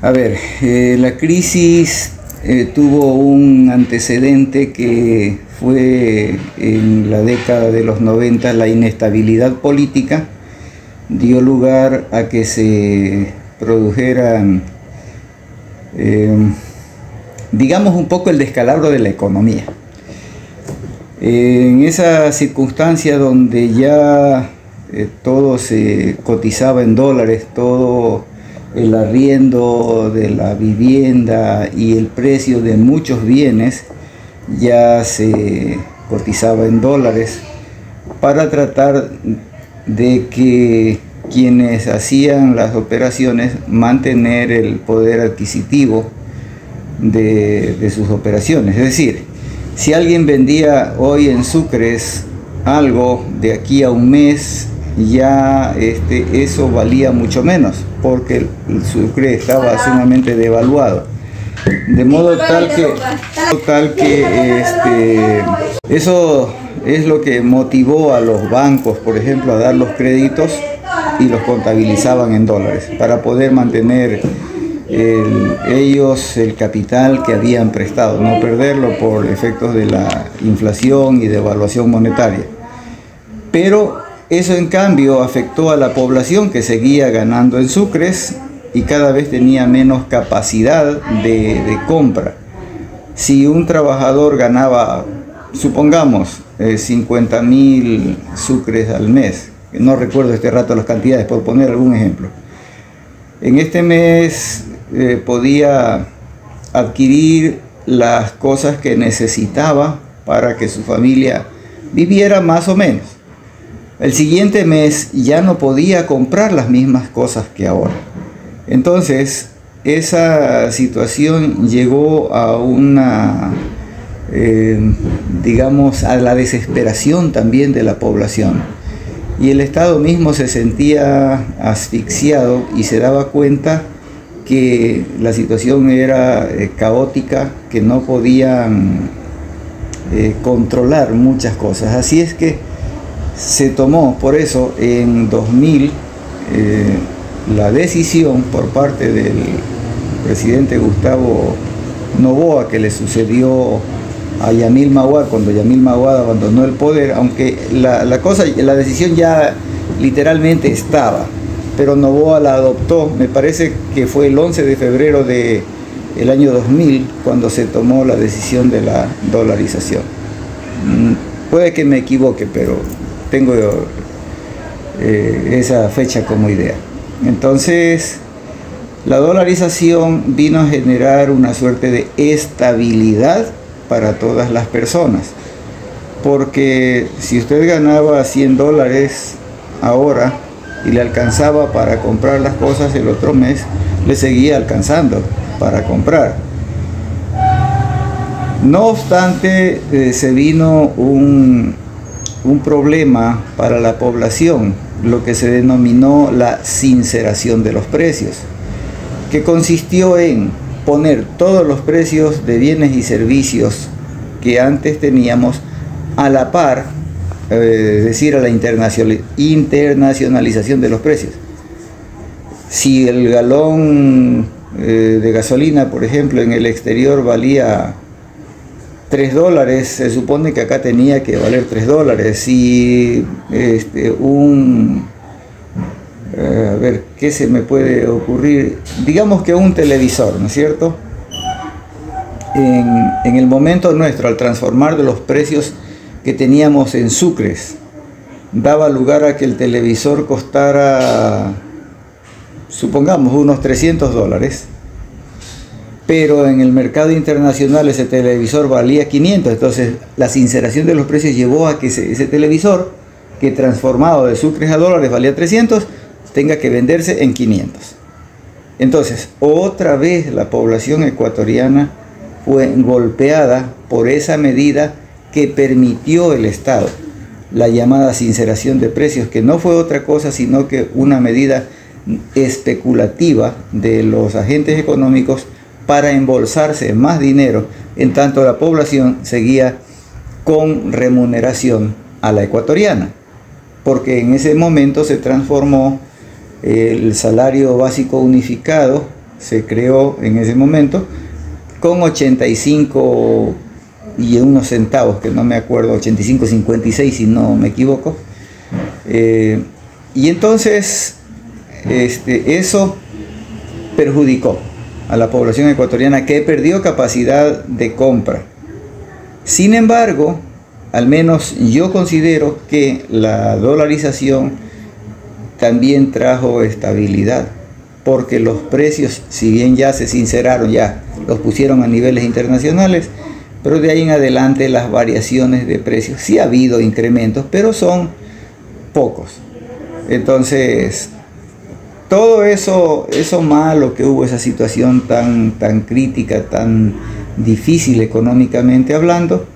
A ver, la crisis tuvo un antecedente que fue en la década de los 90. La inestabilidad política dio lugar a que se produjeran, digamos, un poco el descalabro de la economía. En esa circunstancia donde ya todo se cotizaba en dólares, todo el arriendo de la vivienda y el precio de muchos bienes ya se cotizaba en dólares, para tratar de que quienes hacían las operaciones mantener el poder adquisitivo de sus operaciones. Es decir, si alguien vendía hoy en sucres algo, de aquí a un mes ya eso valía mucho menos, porque el sucre estaba sumamente devaluado. De modo tal que eso es lo que motivó a los bancos, por ejemplo, a dar los créditos y los contabilizaban en dólares para poder mantener ellos el capital que habían prestado, no perderlo por efectos de la inflación y devaluación monetaria. Pero eso en cambio afectó a la población, que seguía ganando en sucres y cada vez tenía menos capacidad de compra. Si un trabajador ganaba, supongamos, 50.000 sucres al mes, no recuerdo este rato las cantidades, por poner algún ejemplo, en este mes podía adquirir las cosas que necesitaba para que su familia viviera más o menos. El siguiente mes ya no podía comprar las mismas cosas que ahora. Entonces, esa situación llegó a una, digamos, a la desesperación también de la población. Y el Estado mismo se sentía asfixiado y se daba cuenta que la situación era caótica, que no podían controlar muchas cosas. Así es que se tomó, por eso, en 2000, la decisión por parte del presidente Gustavo Noboa, que le sucedió a Yamil Mahuad cuando Yamil Mahuad abandonó el poder, aunque la decisión ya literalmente estaba, pero Noboa la adoptó. Me parece que fue el 11 de febrero del año 2000 cuando se tomó la decisión de la dolarización. Puede que me equivoque, pero tengo esa fecha como idea. Entonces, la dolarización vino a generar una suerte de estabilidad para todas las personas, porque si usted ganaba 100 dólares ahora y le alcanzaba para comprar las cosas el otro mes, le seguía alcanzando para comprar. No obstante, se vino un problema para la población, lo que se denominó la sinceración de los precios, que consistió en poner todos los precios de bienes y servicios que antes teníamos a la par, es decir, a la internacionalización de los precios. Si el galón de gasolina, por ejemplo, en el exterior valía 3 dólares, se supone que acá tenía que valer 3 dólares. Si a ver, ¿qué se me puede ocurrir? Digamos que un televisor, ¿no es cierto? En el momento nuestro, al transformar de los precios que teníamos en sucres, daba lugar a que el televisor costara, supongamos, unos 300 dólares, pero en el mercado internacional ese televisor valía 500, entonces la sinceración de los precios llevó a que ese televisor, que transformado de sucres a dólares valía 300, tenga que venderse en 500. Entonces, otra vez la población ecuatoriana fue golpeada por esa medida que permitió el Estado, la llamada sinceración de precios, que no fue otra cosa sino que una medida especulativa de los agentes económicos para embolsarse más dinero, en tanto la población seguía con remuneración a la ecuatoriana, porque en ese momento se transformó el salario básico unificado se creó en ese momento con 85 y unos centavos, que no me acuerdo, 85.56 si no me equivoco. Y entonces eso perjudicó a la población ecuatoriana, que perdió capacidad de compra. Sin embargo, al menos yo considero que la dolarización también trajo estabilidad, porque los precios, si bien ya se sinceraron, ya los pusieron a niveles internacionales, pero de ahí en adelante las variaciones de precios, sí ha habido incrementos, pero son pocos. Entonces, todo eso malo que hubo, esa situación tan crítica, tan difícil económicamente hablando,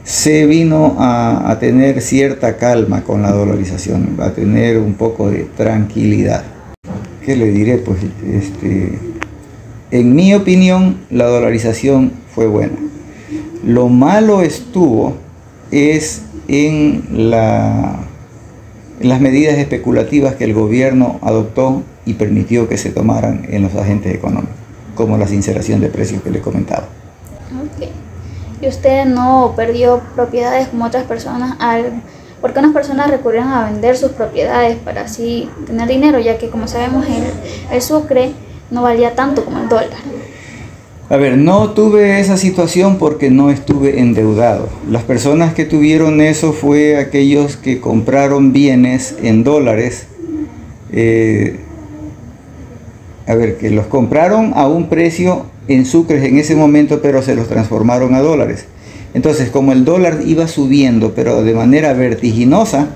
se vino a tener cierta calma con la dolarización, a tener un poco de tranquilidad. ¿Qué le diré? Pues en mi opinión, la dolarización fue buena. Lo malo estuvo en las medidas especulativas que el gobierno adoptó y permitió que se tomaran en los agentes económicos, como la sinceración de precios que le comentaba. Okay. ¿Y usted no perdió propiedades como otras personas porque unas personas recurrieron a vender sus propiedades para así tener dinero, ya que como sabemos el sucre no valía tanto como el dólar? A ver, no tuve esa situación porque no estuve endeudado. Las personas que tuvieron eso fue aquellos que compraron bienes en dólares, que los compraron a un precio en sucres en ese momento, pero se los transformaron a dólares. Entonces, como el dólar iba subiendo, pero de manera vertiginosa,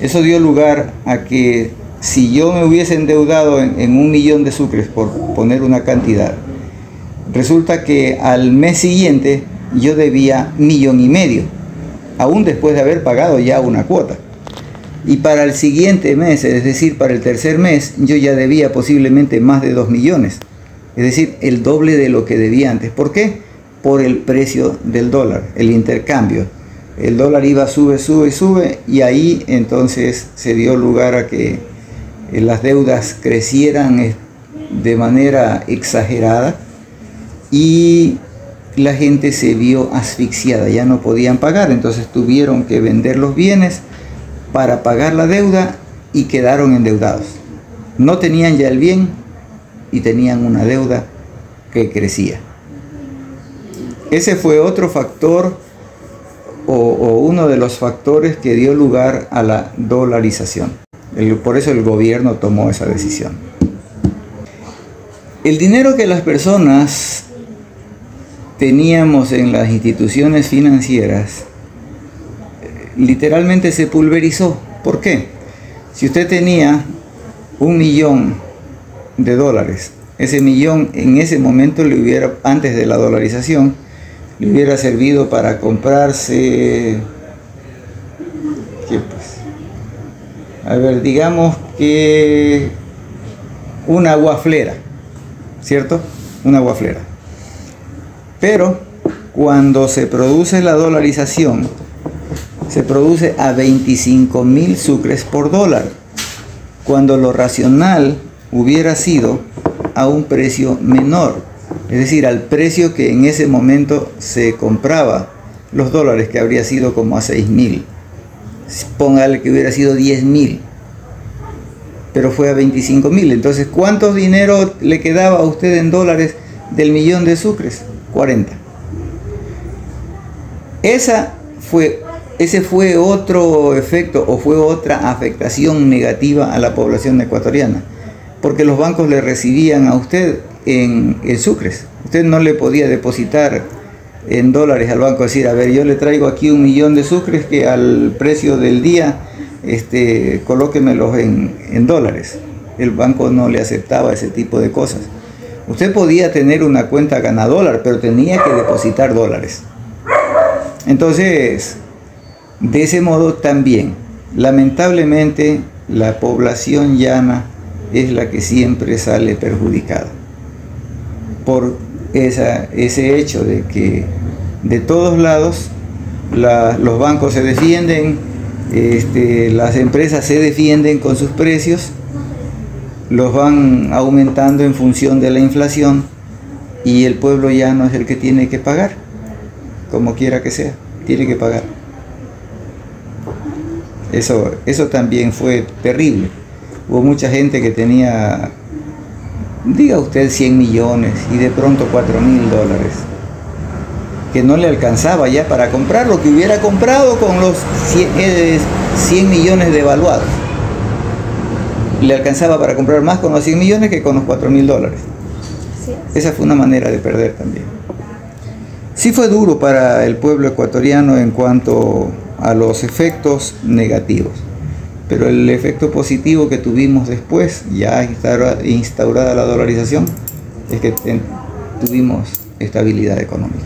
eso dio lugar a que si yo me hubiese endeudado en 1.000.000 de sucres, por poner una cantidad, resulta que al mes siguiente yo debía 1,5 millones, aún después de haber pagado ya una cuota. Y para el siguiente mes, es decir, para el tercer mes, yo ya debía posiblemente más de 2 millones. Es decir, el doble de lo que debía antes. ¿Por qué? Por el precio del dólar, el intercambio. El dólar iba, sube, y ahí entonces se dio lugar a que las deudas crecieran de manera exagerada y la gente se vio asfixiada, ya no podían pagar, entonces tuvieron que vender los bienes para pagar la deuda y quedaron endeudados. No tenían ya el bien y tenían una deuda que crecía. Ese fue otro factor o uno de los factores que dio lugar a la dolarización. Por eso el gobierno tomó esa decisión. El dinero que las personas teníamos en las instituciones financieras literalmente se pulverizó. ¿Por qué? Si usted tenía 1.000.000 de dólares, ese millón en ese momento antes de la dolarización, le hubiera servido para comprarse, digamos que una guaflera, ¿cierto? Una guaflera. Pero cuando se produce la dolarización, se produce a 25.000 sucres por dólar, cuando lo racional hubiera sido a un precio menor, es decir, al precio que en ese momento se compraba los dólares, que habría sido como a 6.000. Póngale que hubiera sido 10.000, pero fue a 25.000. Entonces, ¿cuánto dinero le quedaba a usted en dólares del millón de sucres? 40. Ese fue otro efecto, o fue otra afectación negativa a la población ecuatoriana, porque los bancos le recibían a usted en sucres. Usted no le podía depositar en dólares al banco, decir, a ver, yo le traigo aquí 1.000.000 de sucres que al precio del día colóquemelos en dólares. El banco no le aceptaba ese tipo de cosas. Usted podía tener una cuenta ganadólar, pero tenía que depositar dólares. Entonces, de ese modo también, lamentablemente, la población llana es la que siempre sale perjudicada por ese hecho de que de todos lados los bancos se defienden, las empresas se defienden con sus precios los van aumentando en función de la inflación y el pueblo ya no es el que tiene que pagar, como quiera que sea, tiene que pagar. Eso también fue terrible. Hubo mucha gente que tenía, diga usted, 100 millones y de pronto 4.000 dólares, que no le alcanzaba ya para comprar lo que hubiera comprado con los 100 millones devaluados. Le alcanzaba para comprar más con los 100 millones que con los 4.000 dólares. Esa fue una manera de perder también. Sí fue duro para el pueblo ecuatoriano en cuanto a los efectos negativos, pero el efecto positivo que tuvimos después, ya instaurada la dolarización, es que tuvimos estabilidad económica.